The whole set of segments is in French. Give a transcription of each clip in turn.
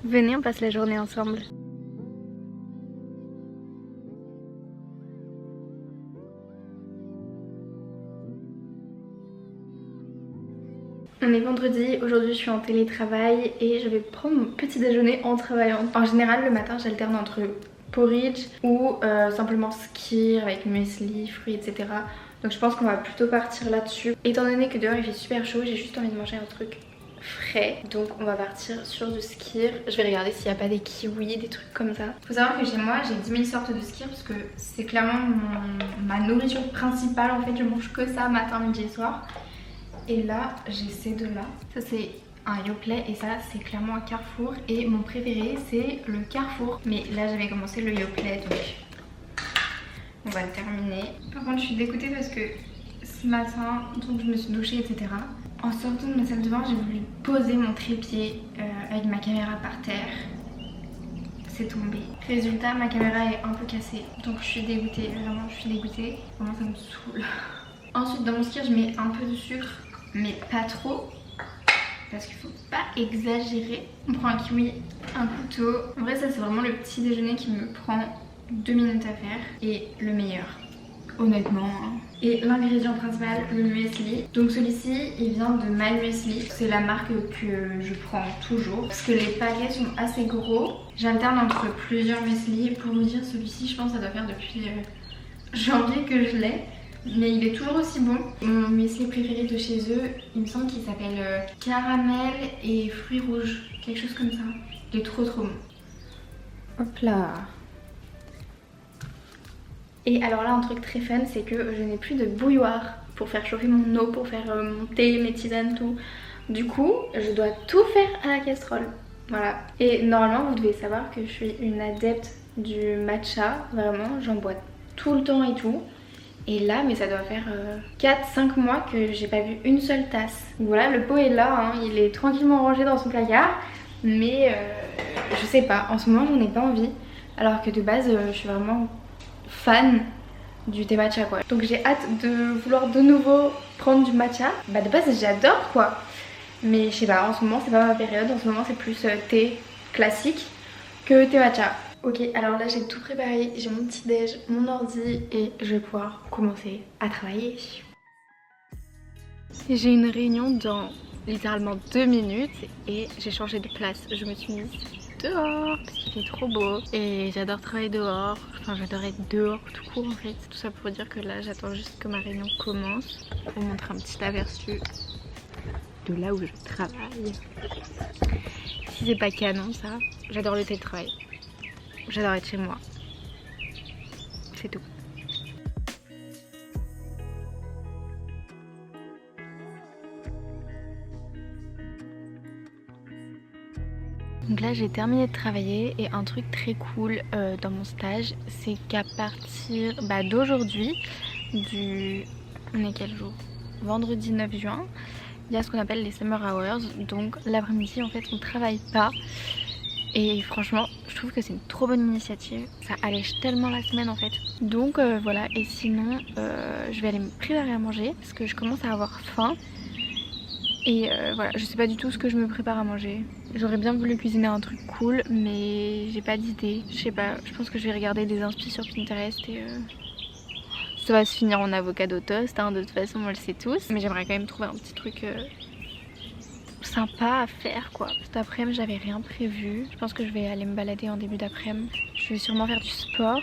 Venez, on passe la journée ensemble. On est vendredi, aujourd'hui je suis en télétravail et je vais prendre mon petit déjeuner en travaillant. En général le matin j'alterne entre porridge ou simplement skyr avec muesli, fruits etc. Donc je pense qu'on va plutôt partir là-dessus. Étant donné que dehors il fait super chaud, j'ai juste envie de manger un truc frais. Donc on va partir sur du skyr. Je vais regarder s'il n'y a pas des kiwis, des trucs comme ça. Faut savoir que chez moi j'ai 10 000 sortes de skyr parce que c'est clairement ma nourriture principale en fait. Je mange que ça matin, midi et soir. Et là j'ai ces deux là. Ça c'est un Yoplait et ça c'est clairement un Carrefour. Et mon préféré c'est le Carrefour. Mais là j'avais commencé le Yoplait donc on va le terminer. Par contre je suis dégoûtée parce que ce matin donc je me suis douchée etc. En sortant de ma salle de bain j'ai voulu poser mon trépied avec ma caméra par terre. C'est tombé. Résultat ma caméra est un peu cassée. Donc je suis dégoûtée, vraiment je suis dégoûtée. Vraiment ça me saoule. Ensuite dans mon skyr je mets un peu de sucre mais pas trop parce qu'il faut pas exagérer. On prend un kiwi, un couteau. En vrai ça c'est vraiment le petit déjeuner qui me prend 2 minutes à faire et le meilleur honnêtement. Et l'ingrédient principal, le muesli. Donc celui-ci il vient de My Muesli. C'est la marque que je prends toujours parce que les paquets sont assez gros. J'alterne entre plusieurs muesli. Pour vous dire celui-ci je pense que ça doit faire depuis janvier que je l'ai. Mais il est toujours aussi bon. Mon muesli préféré de chez eux, il me semble qu'il s'appelle caramel et fruits rouges. Quelque chose comme ça. Il est trop bon. Hop là. Et alors là un truc très fun c'est que je n'ai plus de bouilloire pour faire chauffer mon eau, pour faire mon thé, mes tisanes, tout. Du coup je dois tout faire à la casserole. Voilà. Et normalement vous devez savoir que je suis une adepte du matcha. Vraiment j'en bois tout le temps et tout. Et là, mais ça doit faire 4-5 mois que j'ai pas vu une seule tasse. Voilà, le pot est là, hein, il est tranquillement rangé dans son placard. Mais je sais pas, en ce moment j'en ai pas envie. Alors que de base, je suis vraiment fan du thé matcha quoi. Donc j'ai hâte de vouloir de nouveau prendre du matcha. Bah de base j'adore quoi. Mais je sais pas, en ce moment c'est pas ma période. En ce moment c'est plus thé classique que thé matcha. Ok, alors là j'ai tout préparé, j'ai mon petit déj, mon ordi et je vais pouvoir commencer à travailler. J'ai une réunion dans littéralement 2 minutes et j'ai changé de place. Je me suis mise dehors parce qu'il fait trop beau et j'adore travailler dehors. Enfin j'adore être dehors tout court en fait. Tout ça pour dire que là j'attends juste que ma réunion commence. Pour vous montrer un petit aperçu de là où je travaille. Si c'est pas canon ça, j'adore le télétravail. J'adore être chez moi. C'est tout. Donc là j'ai terminé de travailler et un truc très cool dans mon stage c'est qu'à partir d'aujourd'hui, on est quel jour? Vendredi 9 juin, il y a ce qu'on appelle les summer hours. Donc l'après-midi en fait on travaille pas. Et franchement, je trouve que c'est une trop bonne initiative. Ça allège tellement la semaine en fait. Donc voilà, et sinon, je vais aller me préparer à manger parce que je commence à avoir faim. Et voilà, je sais pas du tout ce que je me prépare à manger. J'aurais bien voulu cuisiner un truc cool, mais j'ai pas d'idée. Je sais pas, je pense que je vais regarder des inspi sur Pinterest et ça va se finir en avocado toast, hein, de toute façon on le sait tous. Mais j'aimerais quand même trouver un petit truc sympa à faire quoi. Cet après-midi j'avais rien prévu. Je pense que je vais aller me balader en début d'après-midi. Je vais sûrement faire du sport.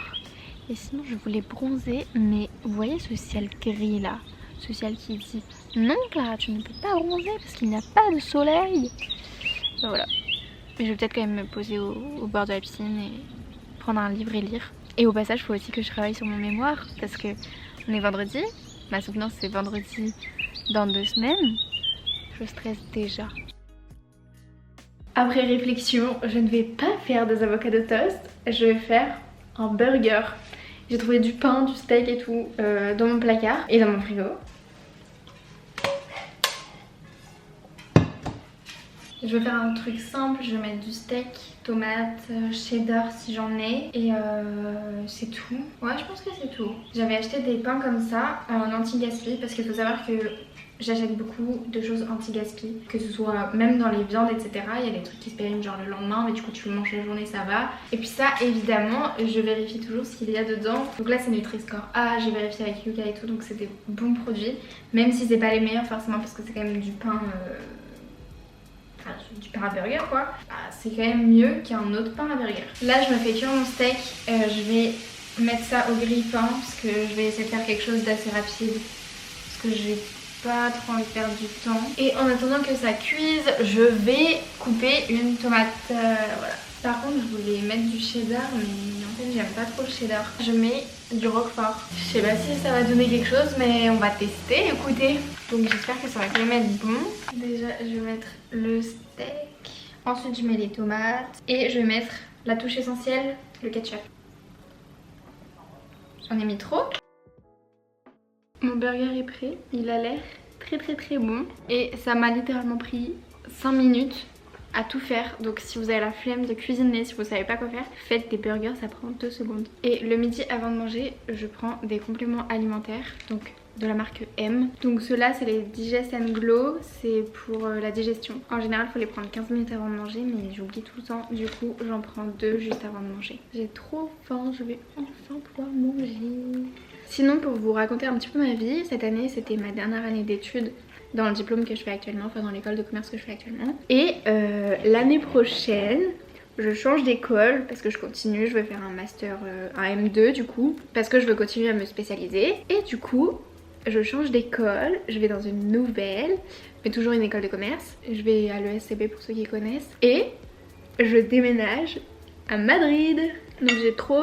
Et sinon je voulais bronzer. Mais vous voyez ce ciel gris là? Ce ciel qui dit non Clara tu ne peux pas bronzer parce qu'il n'y a pas de soleil. Ben voilà. Mais je vais peut-être quand même me poser au bord de la piscine et prendre un livre et lire. Et au passage il faut aussi que je travaille sur mon mémoire. Parce que on est vendredi. Ma soutenance c'est vendredi dans 2 semaines. Je stresse déjà. Après réflexion, je ne vais pas faire des avocado toast, je vais faire un burger. J'ai trouvé du pain, du steak et tout dans mon placard et dans mon frigo. Je vais faire un truc simple, je vais mettre du steak, tomates, cheddar si j'en ai et c'est tout. Ouais je pense que c'est tout. J'avais acheté des pains comme ça en anti-gaspi parce qu'il faut savoir que j'achète beaucoup de choses anti-gaspi, que ce soit même dans les viandes etc. Il y a des trucs qui se périment genre le lendemain mais du coup tu le manges la journée ça va. Et puis ça évidemment je vérifie toujours ce qu'il y a dedans. Donc là c'est Nutri-Score A, j'ai vérifié avec Yuka et tout donc c'est des bons produits. Même si c'est pas les meilleurs forcément parce que c'est quand même du pain... Enfin, du pain à burger quoi. C'est quand même mieux qu'un autre pain à burger. Là je me fais cuire mon steak, je vais mettre ça au grille-pain parce que je vais essayer de faire quelque chose d'assez rapide parce que j'ai pas trop envie de perdre du temps. Et en attendant que ça cuise, je vais couper une tomate. Voilà. Par contre je voulais mettre du cheddar mais en fait j'aime pas trop le cheddar. Je mets du roquefort. Je sais pas si ça va donner quelque chose mais on va tester, écoutez. Donc j'espère que ça va quand même être bon. Déjà je vais mettre le steak. Ensuite je mets les tomates. Et je vais mettre la touche essentielle, le ketchup. J'en ai mis trop. Mon burger est prêt, il a l'air très bon. Et ça m'a littéralement pris 5 minutes à tout faire. Donc si vous avez la flemme de cuisiner, si vous savez pas quoi faire, faites des burgers, ça prend 2 secondes. Et le midi avant de manger, je prends des compléments alimentaires. Donc de la marque M. Donc ceux-là c'est les Digest & Glow, c'est pour la digestion. En général il faut les prendre 15 minutes avant de manger mais j'oublie tout le temps. Du coup j'en prends 2 juste avant de manger. J'ai trop faim, je vais enfin pouvoir manger. Sinon pour vous raconter un petit peu ma vie, cette année c'était ma dernière année d'études dans le diplôme que je fais actuellement, enfin dans l'école de commerce que je fais actuellement. Et l'année prochaine je change d'école parce que je continue, je vais faire un master, un M2 du coup, parce que je veux continuer à me spécialiser. Et du coup je change d'école, je vais dans une nouvelle, mais toujours une école de commerce. Je vais à l'ESCP pour ceux qui connaissent. Et je déménage à Madrid. Donc j'ai trop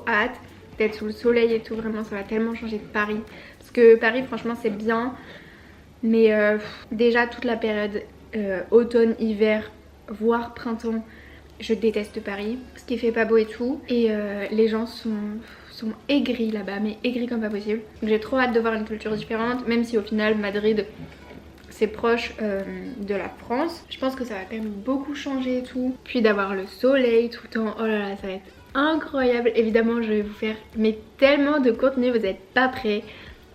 hâte d'être sous le soleil et tout. Vraiment ça va tellement changer de Paris. Parce que Paris franchement c'est bien. Mais déjà toute la période automne, hiver, voire printemps, je déteste Paris. Parce qu'il fait pas beau et tout. Et les gens sont aigris là-bas, mais aigris comme pas possible. Donc j'ai trop hâte de voir une culture différente, même si au final Madrid c'est proche de la France. Je pense que ça va quand même beaucoup changer et tout. Puis d'avoir le soleil tout le temps, oh là là ça va être incroyable. Évidemment je vais vous faire mais tellement de contenu, vous n'êtes pas prêts.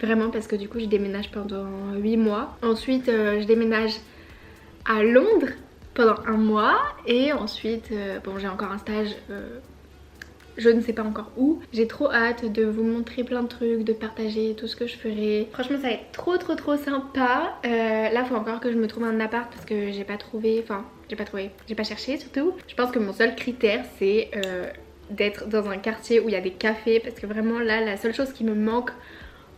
Vraiment parce que du coup je déménage pendant 8 mois. Ensuite je déménage à Londres pendant 1 mois. Et ensuite bon j'ai encore un stage je ne sais pas encore où. J'ai trop hâte de vous montrer plein de trucs, de partager tout ce que je ferai. Franchement ça va être trop sympa. Là faut encore que je me trouve un appart parce que j'ai pas trouvé, enfin j'ai pas cherché surtout. Je pense que mon seul critère c'est d'être dans un quartier où il y a des cafés. Parce que vraiment là la seule chose qui me manque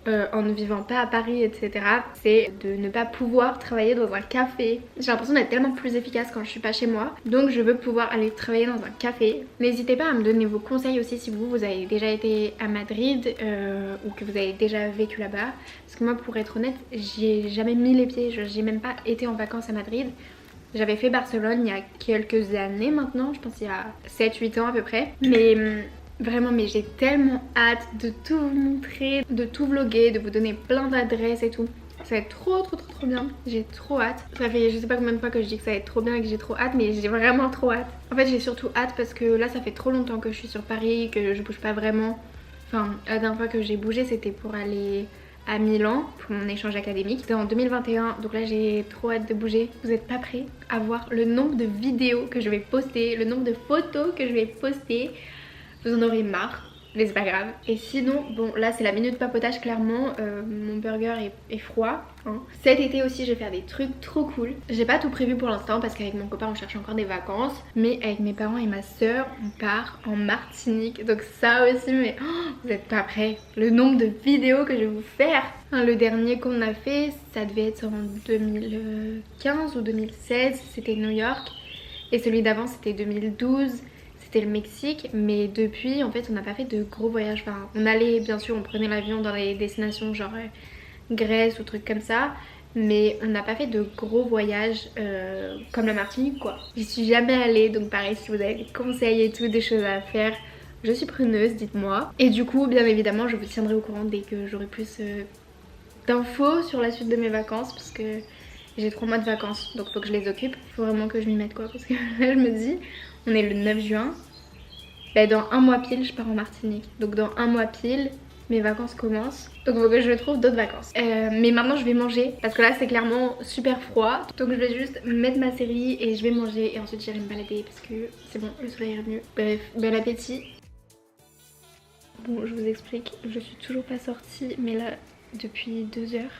en ne vivant pas à Paris etc, c'est de ne pas pouvoir travailler dans un café. J'ai l'impression d'être tellement plus efficace quand je suis pas chez moi, donc je veux pouvoir aller travailler dans un café. N'hésitez pas à me donner vos conseils aussi si vous avez déjà été à Madrid ou que vous avez déjà vécu là-bas, parce que moi pour être honnête j'y ai jamais mis les pieds, j'ai même pas été en vacances à Madrid. J'avais fait Barcelone il y a quelques années maintenant, je pense il y a 7-8 ans à peu près, mais vraiment mais j'ai tellement hâte de tout vous montrer, de tout vlogger, de vous donner plein d'adresses et tout. Ça va être trop bien, j'ai trop hâte. Ça fait je sais pas combien de fois que je dis que ça va être trop bien et que j'ai trop hâte, mais j'ai vraiment trop hâte. En fait j'ai surtout hâte parce que là ça fait trop longtemps que je suis sur Paris, que je bouge pas vraiment. Enfin la dernière fois que j'ai bougé c'était pour aller à Milan pour mon échange académique. C'était en 2021 donc là j'ai trop hâte de bouger. Vous êtes pas prêts à voir le nombre de vidéos que je vais poster, le nombre de photos que je vais poster. Vous en aurez marre, mais c'est pas grave. Et sinon, bon là c'est la minute papotage clairement, mon burger est froid hein. Cet été aussi je vais faire des trucs trop cool. J'ai pas tout prévu pour l'instant parce qu'avec mon copain on cherche encore des vacances. Mais avec mes parents et ma soeur on part en Martinique. Donc ça aussi mais vous êtes pas prêts. Le nombre de vidéos que je vais vous faire hein. Le dernier qu'on a fait ça devait être en 2015 ou 2016, c'était New York. Et celui d'avant c'était 2012. C'était le Mexique, mais depuis en fait on n'a pas fait de gros voyages. Enfin on allait bien sûr, on prenait l'avion dans les destinations genre Grèce ou trucs comme ça, mais on n'a pas fait de gros voyages comme la Martinique quoi. J'y suis jamais allée, donc pareil si vous avez des conseils et tout, des choses à faire, je suis preneuse, dites-moi. Et du coup bien évidemment je vous tiendrai au courant dès que j'aurai plus d'infos sur la suite de mes vacances, parce que j'ai 3 mois de vacances donc faut que je les occupe. Faut vraiment que je m'y mette quoi, parce que là je me dis on est le 9 juin, bah dans 1 mois pile je pars en Martinique. Donc dans 1 mois pile mes vacances commencent. Donc il faut que je trouve d'autres vacances. Mais maintenant je vais manger parce que là c'est clairement super froid. Donc je vais juste mettre ma série et je vais manger et ensuite j'irai me balader parce que c'est bon, le soleil est revenu. Bref, bon appétit. Bon, je vous explique, je suis toujours pas sortie mais là depuis 2 heures.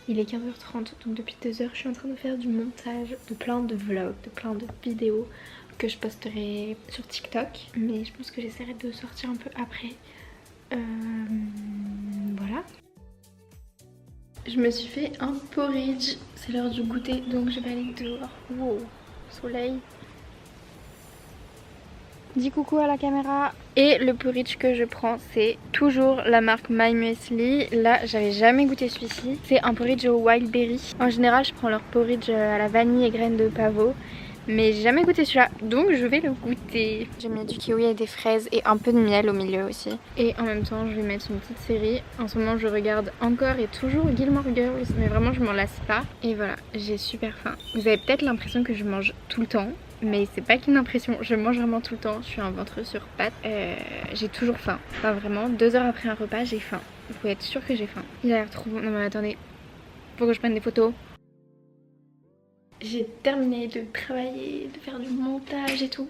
Il est 15h30, donc depuis 2 heures je suis en train de faire du montage de plein de vlogs, de plein de vidéos que je posterai sur TikTok. Mais je pense que j'essaierai de sortir un peu après. Voilà. Je me suis fait un porridge, c'est l'heure du goûter donc je vais aller dehors. Wow, soleil. Dis coucou à la caméra. Et le porridge que je prends c'est toujours la marque My Muesli. Là j'avais jamais goûté celui-ci. C'est un porridge au wild berry. En général je prends leur porridge à la vanille et graines de pavot. Mais j'ai jamais goûté celui-là, donc je vais le goûter. J'ai mis du kiwi et des fraises et un peu de miel au milieu aussi. Et en même temps je vais mettre une petite série. En ce moment je regarde encore et toujours Gilmore Girls, mais vraiment je m'en lasse pas. Et voilà, j'ai super faim. Vous avez peut-être l'impression que je mange tout le temps, mais c'est pas qu'une impression, je mange vraiment tout le temps. Je suis un ventre sur pattes. J'ai toujours faim, enfin vraiment, 2 heures après un repas j'ai faim. Vous pouvez être sûr que j'ai faim. Il a l'air trop bon. Non mais attendez, faut que je prenne des photos. J'ai terminé de travailler, de faire du montage et tout.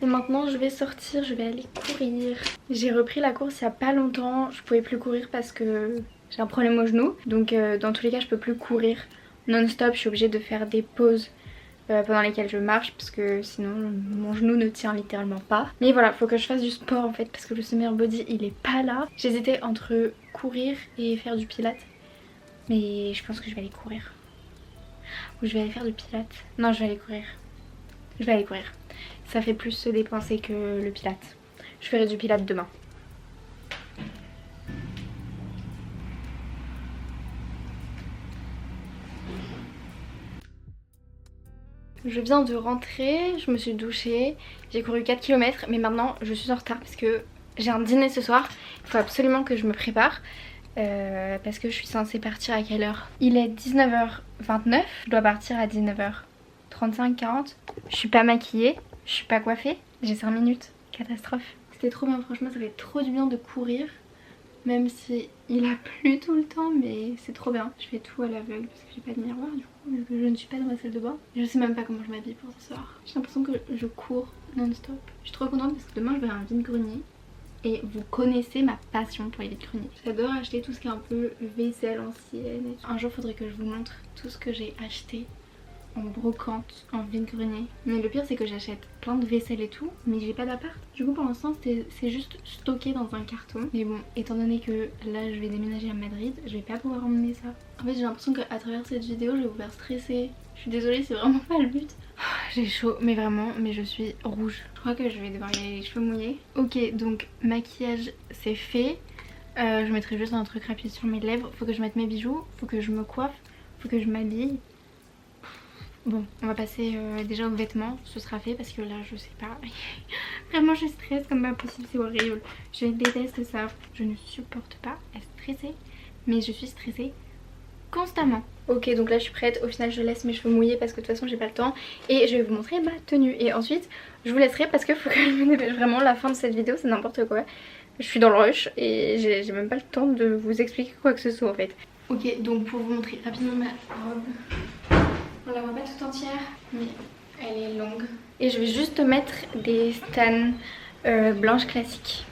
Et maintenant je vais sortir, je vais aller courir. J'ai repris la course il y a pas longtemps. Je pouvais plus courir parce que j'ai un problème au genou. Donc dans tous les cas je peux plus courir non-stop. Je suis obligée de faire des pauses pendant lesquelles je marche parce que sinon mon genou ne tient littéralement pas. Mais voilà, faut que je fasse du sport en fait parce que le Summer Body il est pas là. J'hésitais entre courir et faire du pilates. Mais je pense que je vais aller courir. Ou je vais aller faire du pilates. Non, je vais aller courir. Je vais aller courir. Ça fait plus se dépenser que le pilates. Je ferai du pilates demain. Je viens de rentrer, je me suis douchée, j'ai couru 4 km mais maintenant je suis en retard parce que j'ai un dîner ce soir. Il faut absolument que je me prépare. Parce que je suis censée partir à quelle heure? Il est 19h29, je dois partir à 19h35, 40. Je suis pas maquillée, je suis pas coiffée, j'ai 5 minutes, catastrophe. C'était trop bien, franchement ça fait trop du bien de courir. Même si il a plu tout le temps, mais c'est trop bien. Je fais tout à l'aveugle parce que j'ai pas de miroir du coup, vu que je ne suis pas dans ma salle de bain. Je sais même pas comment je m'habille pour ce soir. J'ai l'impression que je cours non-stop. Je suis trop contente parce que demain je vais à un vide-grenier. Et vous connaissez ma passion pour les vides-greniers. J'adore acheter tout ce qui est un peu vaisselle ancienne. Un jour faudrait que je vous montre tout ce que j'ai acheté en brocante, en vide-grenier. Mais le pire c'est que j'achète plein de vaisselle et tout, mais j'ai pas d'appart. Du coup pour l'instant c'est juste stocké dans un carton. Mais bon, étant donné que là je vais déménager à Madrid, je vais pas pouvoir emmener ça. En fait j'ai l'impression qu'à travers cette vidéo je vais vous faire stresser. Je suis désolée, c'est vraiment pas le but. J'ai chaud, mais vraiment, mais je suis rouge. Je crois que je vais devoir y aller les cheveux mouillés. Ok, donc maquillage c'est fait. Je mettrai juste un truc rapide sur mes lèvres. Faut que je mette mes bijoux, faut que je me coiffe, faut que je m'habille. Bon, on va passer déjà aux vêtements, ce sera fait parce que là je sais pas. Vraiment je stresse comme pas possible, c'est horrible. Je déteste ça, je ne supporte pas être stressée, mais je suis stressée constamment. Ok, donc là je suis prête, au final je laisse mes cheveux mouillés parce que de toute façon j'ai pas le temps. Et je vais vous montrer ma tenue et ensuite je vous laisserai parce que faut que je me dépêche. Vraiment la fin de cette vidéo c'est n'importe quoi. Je suis dans le rush et j'ai même pas le temps de vous expliquer quoi que ce soit en fait. Ok, donc pour vous montrer rapidement ma robe. On la voit pas tout entière mais elle est longue. Et je vais juste mettre des Stan blanches classiques.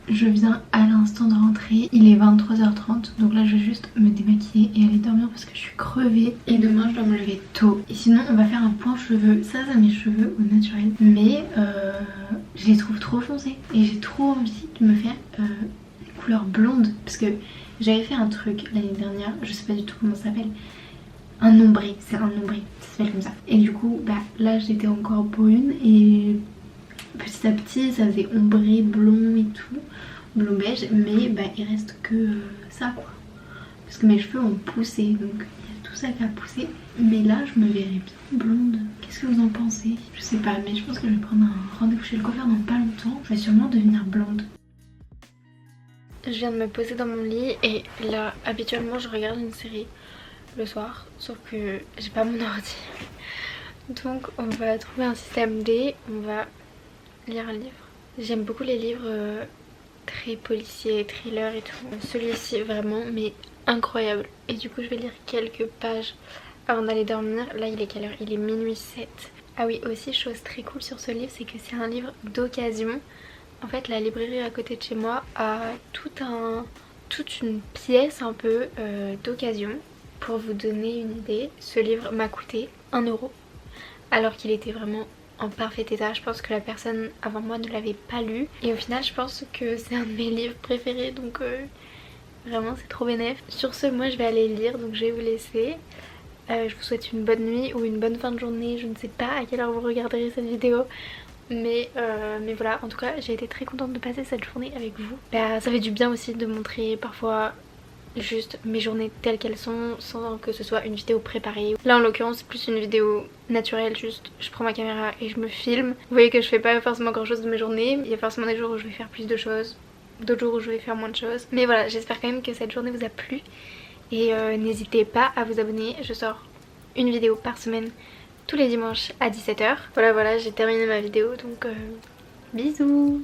Je viens à l'instant de rentrer, il est 23h30 donc là je vais juste me démaquiller et aller dormir parce que je suis crevée et demain je dois me lever tôt. Et sinon on va faire un point cheveux, ça c'est mes cheveux au naturel mais je les trouve trop foncés et j'ai trop envie de me faire une couleur blonde parce que j'avais fait un truc l'année dernière, je sais pas du tout comment ça s'appelle, un ombré, c'est un ombré, ça s'appelle comme ça. Et du coup bah là j'étais encore brune et petit à petit ça faisait ombré, blond et tout, blond beige, mais bah il reste que ça quoi. Parce que mes cheveux ont poussé, donc il y a tout ça qui a poussé. Mais là je me verrais bien blonde. Qu'est-ce que vous en pensez? Je sais pas, mais je pense que je vais prendre un rendez-vous chez le coiffeur dans pas longtemps. Je vais sûrement devenir blonde. Je viens de me poser dans mon lit et là habituellement je regarde une série le soir, sauf que j'ai pas mon ordi. Donc on va trouver un système D, on va lire un livre. J'aime beaucoup les livres très policier, thriller et tout. Celui-ci vraiment mais incroyable. Et du coup je vais lire quelques pages avant d'aller dormir. Là il est quelle heure? Il est minuit 7. Ah oui, aussi chose très cool sur ce livre, c'est que c'est un livre d'occasion. En fait la librairie à côté de chez moi a toute une pièce un peu d'occasion. Pour vous donner une idée, ce livre m'a coûté 1 euro alors qu'il était vraiment en parfait état. Je pense que la personne avant moi ne l'avait pas lu et au final je pense que c'est un de mes livres préférés, donc vraiment c'est trop bénef. Sur ce, moi je vais aller lire, donc je vais vous laisser. Je vous souhaite une bonne nuit ou une bonne fin de journée, je ne sais pas à quelle heure vous regarderez cette vidéo. Mais voilà, en tout cas j'ai été très contente de passer cette journée avec vous. Bah, ça fait du bien aussi de montrer parfois juste mes journées telles qu'elles sont sans que ce soit une vidéo préparée. Là en l'occurrence c'est plus une vidéo naturelle, juste je prends ma caméra et je me filme. Vous voyez que je fais pas forcément grand chose de mes journées, il y a forcément des jours où je vais faire plus de choses, d'autres jours où je vais faire moins de choses. Mais voilà, j'espère quand même que cette journée vous a plu et n'hésitez pas à vous abonner, je sors une vidéo par semaine tous les dimanches à 17 h. Voilà, j'ai terminé ma vidéo donc bisous.